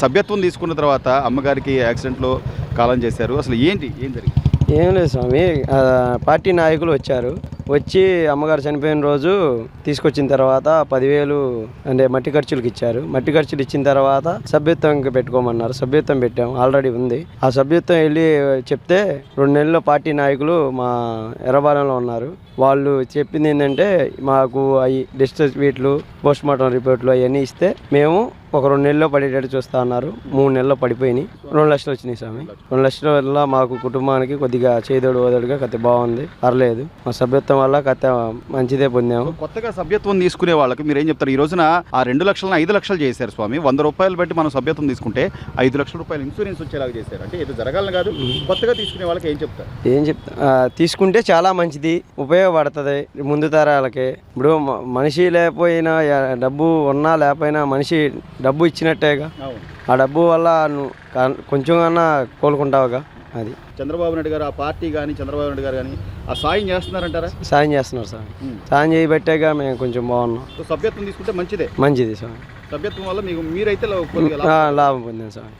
సభ్యత్వం తీసుకున్న తర్వాత అమ్మగారికి యాక్సిడెంట్లో కాలం చేశారు. అసలు ఏం జరిగింది? ఏం లేదు స్వామి, పార్టీ నాయకులు వచ్చి అమ్మగారు చనిపోయిన రోజు తీసుకొచ్చిన తర్వాత 10,000 అంటే మట్టి ఖర్చులకు ఇచ్చారు. మట్టి ఖర్చులు ఇచ్చిన తర్వాత సభ్యత్వం పెట్టుకోమన్నారు. సభ్యత్వం పెట్టాం, ఆల్రెడీ ఉంది. ఆ సభ్యత్వం వెళ్ళి చెప్తే 2 నెలల్లో పార్టీ నాయకులు మా ఎర్రబాలెంలో ఉన్నారు. వాళ్ళు చెప్పింది ఏంటంటే మాకు అవి డిస్టెన్స్ వీట్లు పోస్ట్ మార్టం రిపోర్ట్లు అవన్నీ ఇస్తే మేము ఒక 2 నెలల్లో పడేటట్టు చూస్తా అన్నారు. 3 నెలల్లో పడిపోయినాయి. 2 లక్షలు వచ్చినాయి స్వామి. 2 లక్షల వల్ల మాకు కుటుంబానికి కొద్దిగా చేదోడు ఓదోడుగా కథ బాగుంది, పర్లేదు. మా సభ్యత్వం వల్ల కథ మంచిదే పొందాము. కొత్తగా సభ్యత్వం తీసుకునే వాళ్ళకి మీరు ఏం చెప్తారు? ఈ రోజున ఆ 2 లక్షలను 5 లక్షలు చేశారు స్వామి. 100 రూపాయలు బట్టి మనం సభ్యత్వం తీసుకుంటే 5 లక్షల రూపాయలు ఇన్సూరెన్స్ వచ్చేలాగా చేశారు. అంటే ఇది జరగాలని కాదు, కొత్తగా తీసుకునే వాళ్ళకి ఏం చెప్తారు? తీసుకుంటే చాలా మంచిది, ఉపయోగపడుతుంది ముందు తరాలకి. ఇప్పుడు మనిషి లేకపోయినా డబ్బు ఉన్నా లేకపోయినా మనిషి డబ్బు ఇచ్చినట్టేగా. ఆ డబ్బు వల్ల నువ్వు కొంచెం కన్నా కోలుకుంటావుగా. అది చంద్రబాబు నాయుడు గారు, ఆ పార్టీ కానీ చంద్రబాబు నాయుడు గారు కానీ ఆ సాయం చేస్తున్నారంటారా? సాయం చేస్తున్నారు సార్. సాయం చేయబట్టేగా మేము కొంచెం బాగున్నాం. సభ్యత్వం తీసుకుంటే మంచిదే. మంచిది సార్. సభ్యత్వం వల్ల మీరైతే లాభం పొందాం సార్.